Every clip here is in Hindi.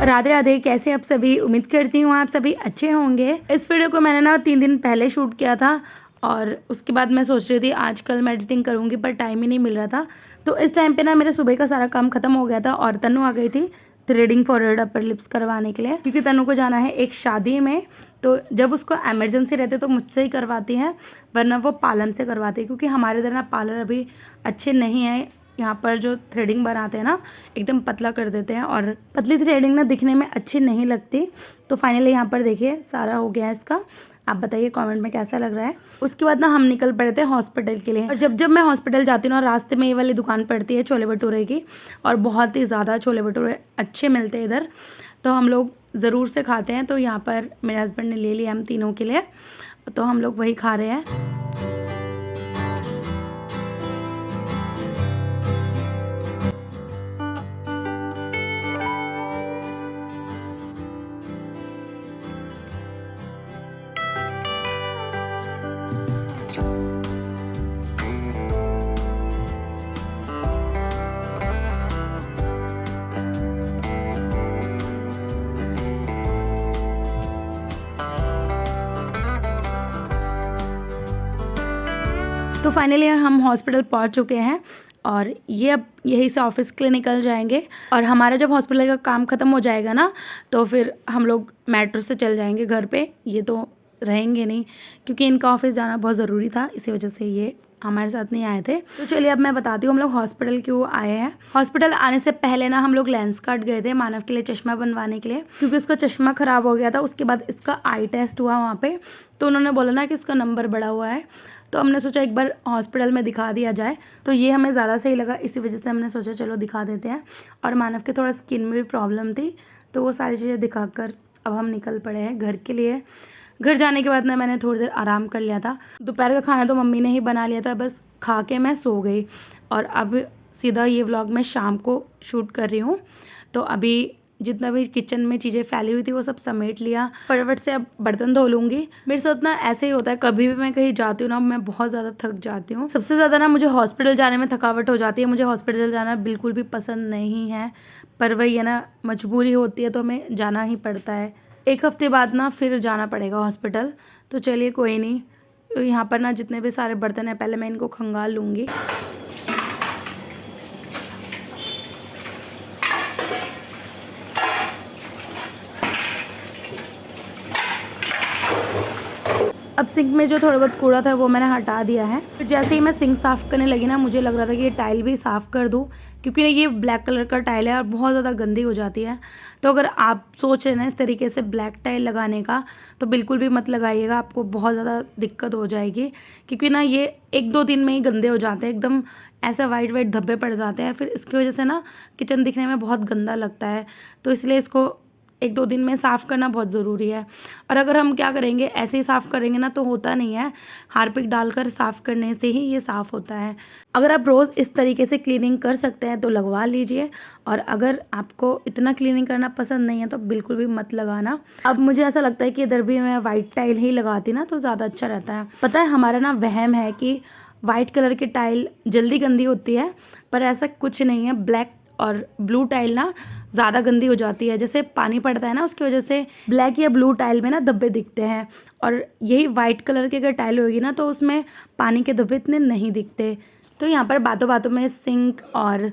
राधे राधे, कैसे आप सभी। उम्मीद करती हूँ आप सभी अच्छे होंगे। इस वीडियो को मैंने ना 3 दिन पहले शूट किया था और उसके बाद मैं सोच रही थी आजकल मैं एडिटिंग करूँगी, पर टाइम ही नहीं मिल रहा था। तो इस टाइम पे ना मेरे सुबह का सारा काम खत्म हो गया था और तनु आ गई थी थ्रेडिंग फॉरहेड अपर लिप्स करवाने के लिए, क्योंकि तनु को जाना है एक शादी में। तो जब उसको इमरजेंसी रहती है तो मुझसे ही करवाती है, वरना वो पार्लर से करवाती है, क्योंकि हमारे इधर ना पार्लर अभी अच्छे नहीं है। यहाँ पर जो थ्रेडिंग बनाते हैं ना एकदम पतला कर देते हैं और पतली थ्रेडिंग ना दिखने में अच्छी नहीं लगती। तो फाइनली यहाँ पर देखिए सारा हो गया है इसका। आप बताइए कमेंट में कैसा लग रहा है। उसके बाद ना हम निकल पड़े थे हॉस्पिटल के लिए। और जब मैं हॉस्पिटल जाती हूँ ना, रास्ते में ये वाली दुकान पड़ती है छोले भटूरे की, और बहुत ही ज़्यादा छोले भटूरे अच्छे मिलते हैं इधर, तो हम लोग ज़रूर से खाते हैं। तो यहाँ पर मेरे हस्बैंड ने ले लिया हम तीनों के लिए, तो हम लोग वही खा रहे हैं। तो फाइनली हम हॉस्पिटल पहुंच चुके हैं और ये अब यहीं से ऑफिस के लिए निकल जाएंगे। और हमारा जब हॉस्पिटल का काम ख़त्म हो जाएगा ना, तो फिर हम लोग मेट्रो से चल जाएंगे घर पे। ये तो रहेंगे नहीं, क्योंकि इनका ऑफिस जाना बहुत ज़रूरी था, इसी वजह से ये हमारे साथ नहीं आए थे। तो चलिए अब मैं बताती हूँ हम लोग हॉस्पिटल क्यों आए हैं। हॉस्पिटल आने से पहले ना हम लोग लेंस कार्ट गए थे मानव के लिए चश्मा बनवाने के लिए, क्योंकि उसका चश्मा ख़राब हो गया था। उसके बाद इसका आई टेस्ट हुआ वहाँ पे, तो उन्होंने बोला ना कि इसका नंबर बढ़ा हुआ है। तो हमने सोचा एक बार हॉस्पिटल में दिखा दिया जाए, तो ये हमें ज़्यादा सही लगा, इसी वजह से हमने सोचा चलो दिखा देते हैं। और मानव के थोड़ा स्किन में भी प्रॉब्लम थी, तो वो सारी चीज़ें दिखाकर अब हम निकल पड़े हैं घर के लिए। घर जाने के बाद ना मैंने थोड़ी देर आराम कर लिया था। दोपहर का खाना तो मम्मी ने ही बना लिया था, बस खा के मैं सो गई। और अब सीधा ये व्लॉग मैं शाम को शूट कर रही हूँ। तो अभी जितना भी किचन में चीज़ें फैली हुई थी वो सब समेट लिया। फटाफट से अब बर्तन धो लूँगी। मेरे साथ ना ऐसे ही होता है, कभी भी मैं कहीं जाती हूँ ना, मैं बहुत ज़्यादा थक जाती हूँ। सबसे ज़्यादा ना मुझे हॉस्पिटल जाने में थकावट हो जाती है। मुझे हॉस्पिटल जाना बिल्कुल भी पसंद नहीं है, पर वही है ना, मजबूरी होती है तो हमें जाना ही पड़ता है। एक हफ्ते बाद ना फिर जाना पड़ेगा हॉस्पिटल। तो चलिए कोई नहीं। यहाँ पर ना जितने भी सारे बर्तन हैं पहले मैं इनको खंगाल लूँगी। अब सिंक में जो थोड़ा बहुत कूड़ा था वो मैंने हटा दिया है। फिर जैसे ही मैं सिंक साफ़ करने लगी ना, मुझे लग रहा था कि ये टाइल भी साफ़ कर दूँ, क्योंकि ये ब्लैक कलर का टाइल है और बहुत ज़्यादा गंदी हो जाती है। तो अगर आप सोच रहे हैं इस तरीके से ब्लैक टाइल लगाने का, तो बिल्कुल भी मत लगाइएगा, आपको बहुत ज़्यादा दिक्कत हो जाएगी। क्योंकि ना ये 1-2 दिन में ही गंदे हो जाते हैं, एकदम ऐसा वाइट वाइट धब्बे पड़ जाते हैं। फिर इसकी वजह से ना किचन दिखने में बहुत गंदा लगता है। तो इसलिए इसको 1-2 दिन में साफ़ करना बहुत ज़रूरी है। और अगर हम क्या करेंगे, ऐसे ही साफ़ करेंगे ना, तो होता नहीं है। हार्पिक डालकर साफ़ करने से ही ये साफ़ होता है। अगर आप रोज़ इस तरीके से क्लीनिंग कर सकते हैं तो लगवा लीजिए, और अगर आपको इतना क्लीनिंग करना पसंद नहीं है तो बिल्कुल भी मत लगाना। अब मुझे ऐसा लगता है कि इधर भी मैं वाइट टाइल ही लगाती ना तो ज़्यादा अच्छा रहता है। पता है, हमारा ना वहम है कि वाइट कलर की टाइल जल्दी गंदी होती है, पर ऐसा कुछ नहीं है। ब्लैक और ब्लू टाइल ना ज़्यादा गंदी हो जाती है। जैसे पानी पड़ता है ना, उसकी वजह से ब्लैक या ब्लू टाइल में ना धब्बे दिखते हैं। और यही वाइट कलर की अगर टाइल होगी ना, तो उसमें पानी के धब्बे इतने नहीं दिखते। तो यहाँ पर बातों बातों में सिंक और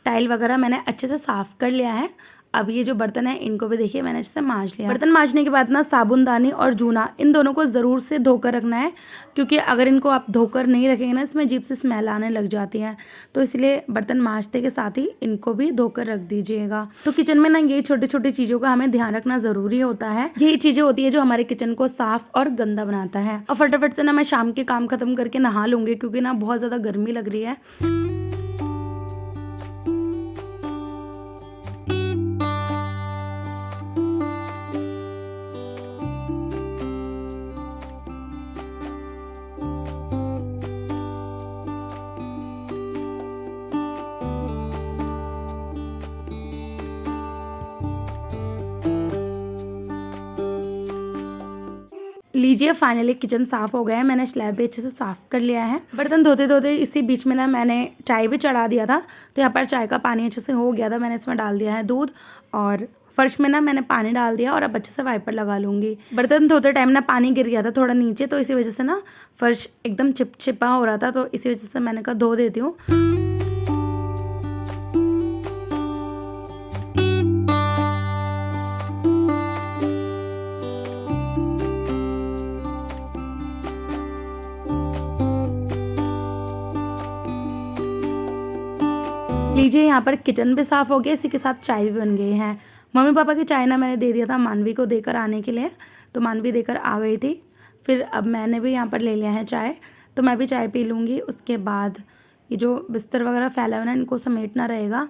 टाइल वगैरह मैंने अच्छे से साफ़ कर लिया है। अब ये जो बर्तन है इनको भी देखिए मैंने अच्छे से मांज लिया। बर्तन मांजने के बाद ना साबुनदानी और जूना, इन दोनों को ज़रूर से धोकर रखना है, क्योंकि अगर इनको आप धोकर नहीं रखेंगे ना, इसमें अजीब सी स्मेल आने लग जाती है। तो इसलिए बर्तन मांजते के साथ ही इनको भी धोकर रख दीजिएगा। तो किचन में ना ये छोटी छोटी चीज़ों का हमें ध्यान रखना ज़रूरी होता है। यही चीज़ें होती है जो हमारे किचन को साफ़ और गंदा बनाता है। और फटाफट से ना मैं शाम के काम ख़त्म करके नहा लूँगी, क्योंकि ना बहुत ज़्यादा गर्मी लग रही है। लीजिए फाइनली किचन साफ़ हो गया है। मैंने स्लैब भी अच्छे से साफ़ कर लिया है। बर्तन धोते धोते इसी बीच में ना मैंने चाय भी चढ़ा दिया था, तो यहाँ पर चाय का पानी अच्छे से हो गया था। मैंने इसमें डाल दिया है दूध और फर्श में ना मैंने पानी डाल दिया और अब अच्छे से वाइपर लगा लूँगी। बर्तन धोते टाइम ना पानी गिर गया था थोड़ा नीचे, तो इसी वजह से ना फर्श एकदम चिपचिपा हो रहा था, तो इसी वजह से मैंने कहा धो देती हूँ। लीजिए यहाँ पर किचन भी साफ़ हो गया, इसी के साथ चाय भी बन गई है। मम्मी पापा की चाय ना मैंने दे दिया था मानवी को देकर आने के लिए, तो मानवी देकर आ गई थी। फिर अब मैंने भी यहाँ पर ले लिया है चाय, तो मैं भी चाय पी लूँगी। उसके बाद ये जो बिस्तर वगैरह फैला हुआ है ना, इनको समेटना रहेगा।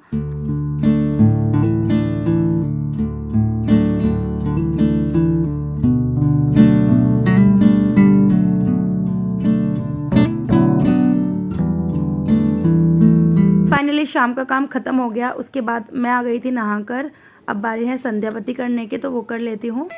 फाइनली शाम का काम ख़त्म हो गया। उसके बाद मैं आ गई थी नहाकर। अब बारी है संध्या बत्ती करने की, तो वो कर लेती हूँ।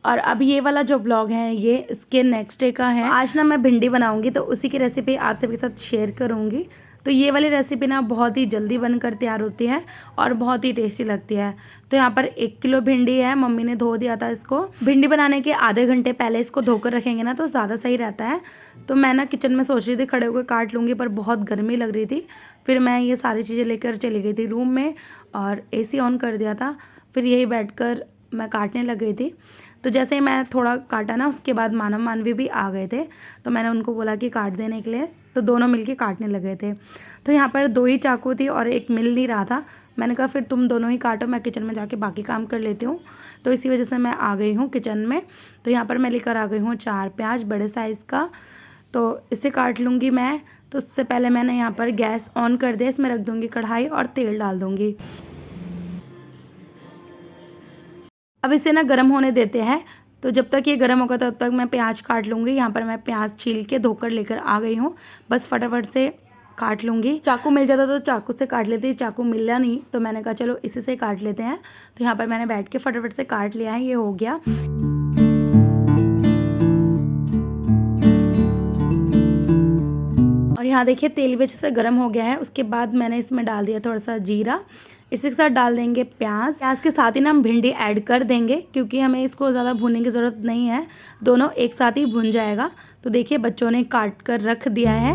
और अब ये वाला जो ब्लॉग है ये इसके नेक्स्ट डे का है। आज ना मैं भिंडी बनाऊंगी, तो उसी की रेसिपी आप सबके साथ शेयर करूंगी। तो ये वाली रेसिपी ना बहुत ही जल्दी बनकर तैयार होती है और बहुत ही टेस्टी लगती है। तो यहाँ पर 1 किलो भिंडी है, मम्मी ने धो दिया था इसको। भिंडी बनाने के आधे घंटे पहले इसको धोकर रखेंगे ना, तो ज़्यादा सही रहता है। तो मैं ना किचन में सोच रही थी खड़े होकर काट लूँगी, पर बहुत गर्मी लग रही थी। फिर मैं ये सारी चीज़ें लेकर चली गई थी रूम में और AC ऑन कर दिया था। फिर यही बैठकर मैं काटने लग गई थी। तो जैसे ही मैं थोड़ा काटा ना, उसके बाद मानव मानवी भी आ गए थे, तो मैंने उनको बोला कि काट देने के लिए, तो दोनों मिलके काटने लगे थे। तो यहाँ पर 2 ही चाकू थी और एक मिल नहीं रहा था। मैंने कहा फिर तुम दोनों ही काटो, मैं किचन में जाके बाकी काम कर लेती हूँ। तो इसी वजह से मैं आ गई हूँ किचन में। तो यहाँ पर मैं लेकर आ गई हूँ 4 प्याज बड़े साइज़ का, तो इसे काट लूँगी मैं। तो उससे पहले मैंने यहाँ पर गैस ऑन कर दिया, इसमें रख दूँगी कढ़ाई और तेल डाल दूँगी। अब इसे ना गर्म होने देते हैं। तो जब तक ये गर्म होगा तब तक मैं प्याज काट लूँगी। यहाँ पर मैं प्याज छील के धोकर लेकर आ गई हूँ, बस फटाफट से काट लूँगी। चाकू मिल जाता तो चाकू से काट लेती, चाकू मिला नहीं तो मैंने कहा चलो इसी से काट लेते हैं। तो यहाँ पर मैंने बैठ के फटाफट से काट लिया है, ये हो गया। और यहाँ देखिए तेल भी अच्छे से गर्म हो गया है। उसके बाद मैंने इसमें डाल दिया थोड़ा सा जीरा, इसी के साथ डाल देंगे प्याज। प्याज के साथ ही ना हम भिंडी ऐड कर देंगे, क्योंकि हमें इसको ज़्यादा भूनने की ज़रूरत नहीं है, दोनों एक साथ ही भुन जाएगा। तो देखिए बच्चों ने काट कर रख दिया है।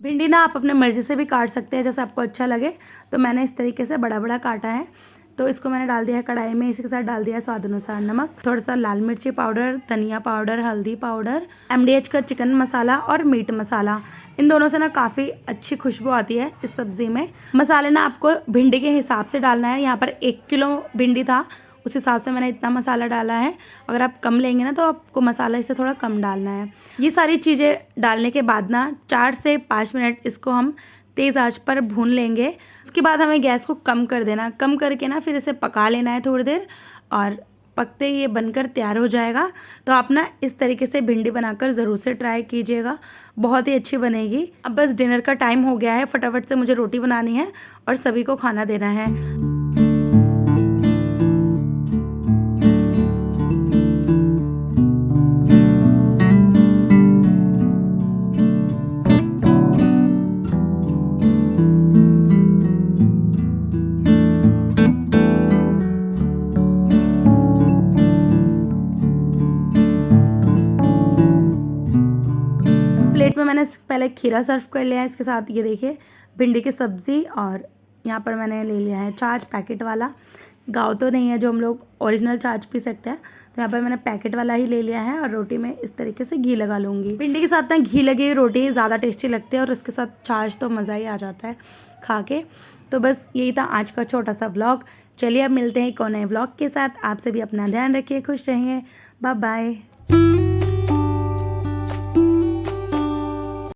भिंडी ना आप अपने मर्ज़ी से भी काट सकते हैं, जैसे आपको अच्छा लगे। तो मैंने इस तरीके से बड़ा बड़ा काटा है। तो इसको मैंने डाल दिया है कढ़ाई में। इसी के साथ डाल दिया है स्वाद अनुसार नमक, थोड़ा सा लाल मिर्ची पाउडर, धनिया पाउडर, हल्दी पाउडर, MDH का चिकन मसाला और मीट मसाला। इन दोनों से ना काफ़ी अच्छी खुशबू आती है इस सब्ज़ी में। मसाले ना आपको भिंडी के हिसाब से डालना है। यहाँ पर 1 किलो भिंडी था, उस हिसाब से मैंने इतना मसाला डाला है। अगर आप कम लेंगे ना तो आपको मसाला इससे थोड़ा कम डालना है। ये सारी चीज़ें डालने के बाद ना 4 से 5 मिनट इसको हम तेज़ आंच पर भून लेंगे। उसके बाद हमें गैस को कम कर देना, कम करके ना फिर इसे पका लेना है थोड़ी देर, और पकते ही ये बनकर तैयार हो जाएगा। तो आप ना इस तरीके से भिंडी बनाकर ज़रूर से ट्राई कीजिएगा, बहुत ही अच्छी बनेगी। अब बस डिनर का टाइम हो गया है, फटाफट से मुझे रोटी बनानी है और सभी को खाना देना है। पे मैंने पहले खीरा सर्व कर लिया है, इसके साथ ये देखिए भिंडी की सब्ज़ी, और यहाँ पर मैंने ले लिया है छाछ पैकेट वाला। गाँव तो नहीं है जो हम लोग ओरिजिनल छाछ पी सकते हैं, तो यहाँ पर मैंने पैकेट वाला ही ले लिया है। और रोटी में इस तरीके से घी लगा लूँगी। भिंडी के साथ ना घी लगी हुई रोटी ज़्यादा टेस्टी लगती है, और उसके साथ छाछ तो मज़ा ही आ जाता है खा के। तो बस यही था आज का छोटा सा व्लॉग। चलिए अब मिलते हैं एक और नए व्लॉग के साथ। आप सभी अपना ध्यान रखिए, खुश रहिए, बाय बाय।